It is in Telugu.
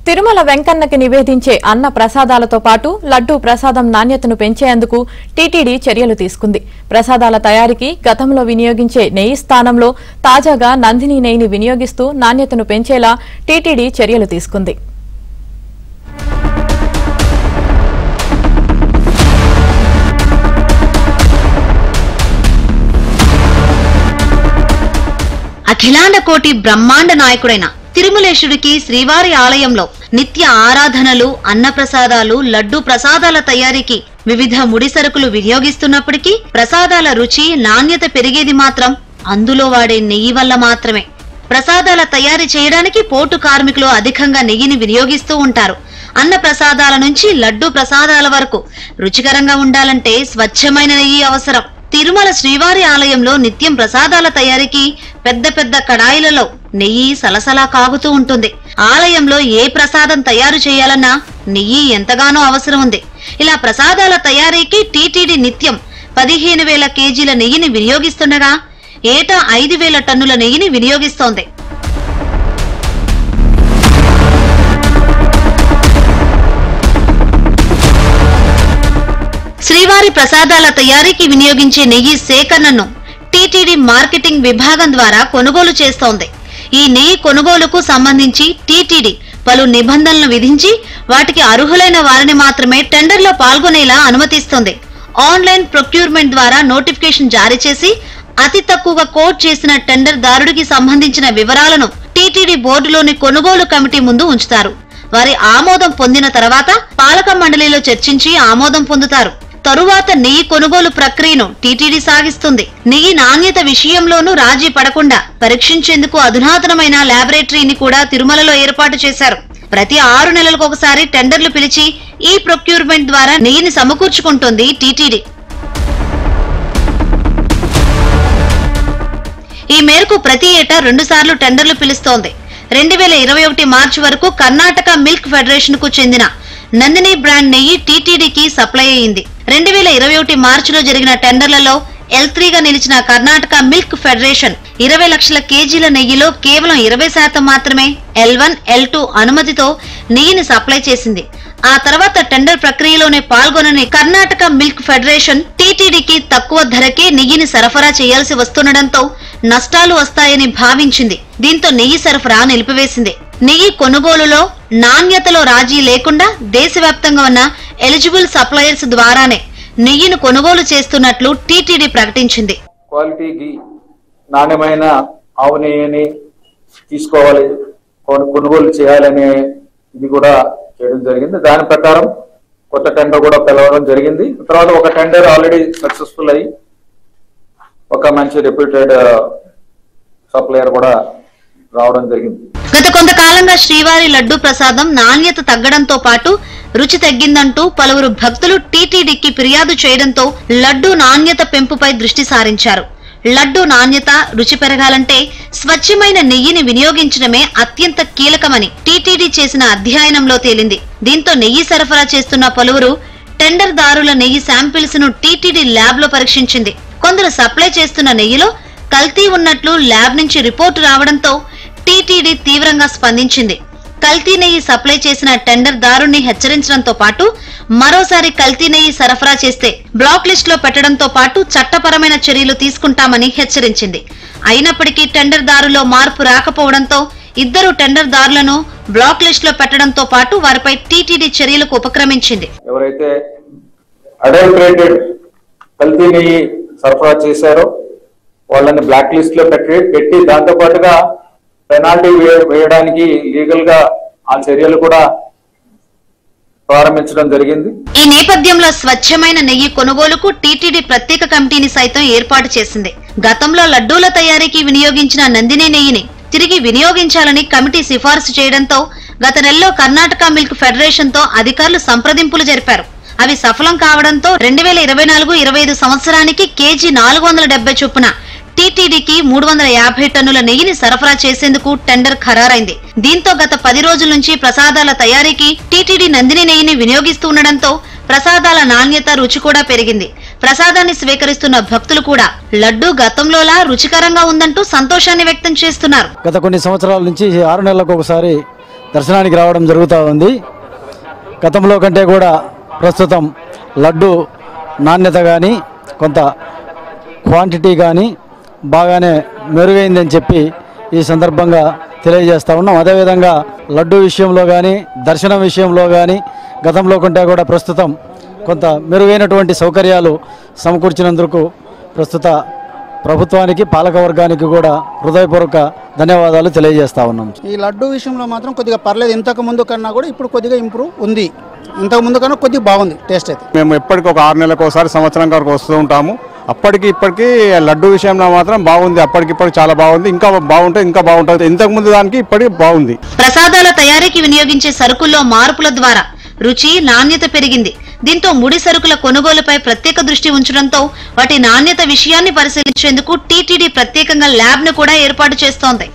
తిరుమల వెంకన్నకి నివేదించే అన్న ప్రసాదాలతో పాటు లడ్డూ ప్రసాదం నాణ్యతను పెంచేందుకు టీటీడీ చర్యలు తీసుకుంది. ప్రసాదాల తయారీకి గతంలో వినియోగించే నెయ్యి స్థానంలో తాజాగా నందిని నెయ్యిని వినియోగిస్తూ నాణ్యతను పెంచేలా టీటీడీ చర్యలు తీసుకుంది. అఖిలాండ కోటి బ్రహ్మాండ నాయకుడైన తిరుమలేశుడికి శ్రీవారి ఆలయంలో నిత్య ఆరాధనలు, అన్నప్రసాదాలు, లడ్డూ ప్రసాదాల తయారీకి వివిధ ముడి సరుకులు వినియోగిస్తున్నప్పటికీ ప్రసాదాల రుచి, నాణ్యత పెరిగేది మాత్రం అందులో వాడే నెయ్యి వల్ల మాత్రమే. ప్రసాదాల తయారీ చేయడానికి పోటు కార్మికులు అధికంగా నెయ్యిని వినియోగిస్తూ ఉంటారు. అన్న ప్రసాదాల నుంచి లడ్డూ ప్రసాదాల వరకు రుచికరంగా ఉండాలంటే స్వచ్ఛమైన నెయ్యి అవసరం. తిరుమల శ్రీవారి ఆలయంలో నిత్యం ప్రసాదాల తయారీకి పెద్ద పెద్ద కడాయిలలో నెయ్యి సలసలా కాగుతూ ఉంటుంది. ఆలయంలో ఏ ప్రసాదం తయారు చేయాలన్నా నెయ్యి ఎంతగానో అవసరం ఉంది. ఇలా ప్రసాదాల తయారీకి టీటీడీ నిత్యం 15,000 కేజీల నెయ్యిని వినియోగిస్తుండగా ఏటా 5,000 టన్నుల నెయ్యిని వినియోగిస్తోంది. శ్రీవారి ప్రసాదాల తయారీకి వినియోగించే నెయ్యి సేకరణను టీటీడీ మార్కెటింగ్ విభాగం ద్వారా కొనుగోలు చేస్తోంది. ఈ నెయ్యి కొనుగోలుకు సంబంధించి టీటీడీ పలు నిబంధనలు విధించి వాటికి అర్హులైన వారిని మాత్రమే టెండర్లో పాల్గొనేలా అనుమతిస్తోంది. ఆన్లైన్ ప్రొక్యూర్మెంట్ ద్వారా నోటిఫికేషన్ జారీ చేసి అతి తక్కువగా కోట్ చేసిన టెండర్ దారుడికి సంబంధించిన వివరాలను టీటీడీ బోర్డులోని కొనుగోలు కమిటీ ముందు ఉంచుతారు. వారి ఆమోదం పొందిన తర్వాత పాలక మండలిలో చర్చించి ఆమోదం పొందుతారు. తరువాత నెయ్యి కొనుగోలు ప్రక్రియను టీటీడీ సాగిస్తుంది. నెయ్యి నాణ్యత విషయంలోనూ రాజీ పడకుండా పరీక్షించేందుకు అధునాతనమైన ల్యాబొరేటరీని కూడా తిరుమలలో ఏర్పాటు చేశారు. ప్రతి 6 నెలలకు ఒకసారి టెండర్లు పిలిచి ఈ ప్రొక్యూర్మెంట్ ద్వారా నెయ్యిని సమకూర్చుకుంటుంది టీటీడీ. ఈ మేరకు ప్రతి ఏటా 2 సార్లు టెండర్లు పిలుస్తోంది. 2021 మార్చి వరకు కర్ణాటక మిల్క్ ఫెడరేషన్ కు చెందిన నందిని బ్రాండ్ నెయ్యి టీటీడీకి సప్లై అయింది. 2021 మార్చిలో జరిగిన టెండర్లలో L3గా నిలిచిన కర్ణాటక మిల్క్ ఫెడరేషన్ 20 లక్షల కేజీల నెయ్యిలో కేవలం 20% మాత్రమే L1, L2 అనుమతితో నెయ్యిని సప్లై చేసింది. ఆ తర్వాత టెండర్ ప్రక్రియలోనే పాల్గొనని కర్ణాటక మిల్క్ ఫెడరేషన్ టీటీడీకి తక్కువ ధరకే నెయ్యిని సరఫరా చేయాల్సి వస్తుండటంతో నష్టాలు వస్తాయని భావించింది. దీంతో నెయ్యి సరఫరా నిలిపివేసింది. నెయ్యి కొనుగోలులో నాణ్యతలో రాజీ లేకుండా దేశవ్యాప్తంగా ఉన్న ఎలిజిబుల్ సప్లయర్స్ ద్వారానే నెయ్యిని కొనుగోలు చేస్తున్నట్లు టీటీడీ ప్రకటించింది. క్వాలిటీకి నాణ్యమైన ఆవు నెయ్యిని తీసుకోవాలి, కొనుగోలు చేయాలనే ఇది కూడా చేయడం జరిగింది. దాని ప్రకారం కొత్త టెండర్ కూడా పిలవడం జరిగింది. తర్వాత ఒక టెండర్ ఆల్రెడీ సక్సెస్ఫుల్ అయ్యి ఒక మంచి రెప్యూటెడ్ సప్లయర్ కూడా రావడం జరిగింది. గత కొంతకాలంగా శ్రీవారి లడ్డూ ప్రసాదం నాణ్యత తగ్గడంతో పాటు రుచి తగ్గిందంటూ పలువురు భక్తులు టీటీడీకి ఫిర్యాదు చేయడంతో లడ్డూ నాణ్యత పెంపుపై దృష్టి సారించారు. లడ్డూ నాణ్యత, రుచి పెరగాలంటే స్వచ్ఛమైన నెయ్యిని వినియోగించడమే అత్యంత కీలకమని టీటీడీ చేసిన అధ్యయనంలో తేలింది. దీంతో నెయ్యి సరఫరా చేస్తున్న పలువురు టెండర్ దారుల నెయ్యి శాంపిల్స్ ను టీటీడీ ల్యాబ్ లో పరీక్షించింది. కొందరు సప్లై చేస్తున్న నెయ్యిలో కల్తీ ఉన్నట్లు ల్యాబ్ నుంచి రిపోర్టు రావడంతో టీటీడీ తీవ్రంగా స్పందించింది. కల్తీ నెయ్యి సప్లై చేసిన టెండర్ దారుణ్ణి హెచ్చరించడంతో పాటు మరోసారి కల్తీ నెయ్యి సరఫరా చేస్తే బ్లాక్ లిస్ట్ లో పెట్టడంతో పాటు చట్టపరమైన చర్యలు తీసుకుంటామని హెచ్చరించింది. అయినప్పటికీ టెండర్ దారులో మార్పు రాకపోవడంతో ఇద్దరు టెండర్ దారులను బ్లాక్ లిస్ట్ లో పెట్టడంతో పాటు వారిపై టీటీడీ చర్యలకు ఉపక్రమించింది. ఎవరైతే అడల్టరేటెడ్ కల్తీ నెయ్యి సరఫరా చేశారో వాళ్ళని బ్లాక్ లిస్ట్ లో పెట్టి దాంతో పాటుగా పెనాల్టీ వేయడానికి లీగల్ గా ఆ చర్యలు కూడా ప్రారంభించడం జరిగింది. ఈ నేపథ్యంలో స్వచ్ఛమైన నెయ్యి కొనుగోలుకు టీటీడీ ప్రత్యేక కమిటీని సైతం ఏర్పాటు చేసింది. గతంలో లడ్డూల తయారీకి వినియోగించిన నందిని నెయ్యిని తిరిగి వినియోగించాలని కమిటీ సిఫార్సు చేయడంతో గత నెలలో కర్ణాటక మిల్క్ ఫెడరేషన్ తో అధికారులు సంప్రదింపులు జరిపారు. అవి సఫలం కావడంతో 2024-25 సంవత్సరానికి కేజీ 470 చొప్పున టీటీడీకి 350 టన్నుల నెయ్యిని సరఫరా చేసేందుకు టెండర్ ఖరారైంది. దీంతో గత 10 రోజుల నుంచి ప్రసాదాల తయారీకి టీటీడీ నందిని నెయ్యిని వినియోగిస్తుండటంతో ప్రసాదాల నాణ్యత, రుచి కూడా పెరిగింది. ప్రసాదాన్ని స్వీకరిస్తున్న భక్తులు కూడా లడ్డూ గతంలోలా రుచికరంగా ఉందంటూ సంతోషాన్ని వ్యక్తం చేస్తున్నారు. గత కొన్ని సంవత్సరాల నుంచి 6 నెలలకు ఒకసారి దర్శనానికి రావడం జరుగుతూ ఉంది. గతంలో కంటే కూడా ప్రస్తుతం లడ్డు నాణ్యత కానీ కొంత క్వాంటిటీ కానీ బాగానే మెరుగైందని చెప్పి ఈ సందర్భంగా తెలియజేస్తూ ఉన్నాం. అదేవిధంగా లడ్డు విషయంలో కానీ దర్శనం విషయంలో కానీ గతంలో కంటే కూడా ప్రస్తుతం కొంత మెరుగైనటువంటి సౌకర్యాలు సమకూర్చినందుకు ప్రస్తుత ప్రభుత్వానికి పాలకవర్గానికి కూడా హృదయపూర్వక ధన్యవాదాలు తెలియజేస్తా ఉన్నాం. ఈ లడ్డు విషయంలో మాత్రం కొద్దిగా పర్లేదు, ఇంతకు ముందు కన్నా కూడా ఇప్పుడు కొద్దిగా ఇంప్రూవ్ ఉంది. ఇంతకు ముందు కన్నా కొద్దిగా బాగుంది టేస్ట్ అయితే. మేము ఎప్పటికీ ఒక 6 నెలలకు ఒకసారి సంవత్సరం వరకు వస్తూ ఉంటాము. అప్పటికి ఇప్పటికీ లడ్డు విషయంలో మాత్రం బాగుంది, అప్పటికిప్పటికి చాలా బాగుంది. ఇంకా బాగుంటుంది, ఇంకా బాగుంటుంది. ఇంతకు ముందు దానికి ఇప్పటికి బాగుంది. ప్రసాదాల తయారీకి వినియోగించే సరుకుల్లో మార్పుల ద్వారా రుచి నాణ్యత పెరిగింది. దీంతో ముడి సరుకుల కొనుగోలుపై ప్రత్యేక దృష్టి ఉంచడంతో వాటి నాణ్యత విషయాన్ని పరిశీలించేందుకు టీటీడీ ప్రత్యేకంగా ల్యాబ్ ను కూడా ఏర్పాటు చేస్తోంది.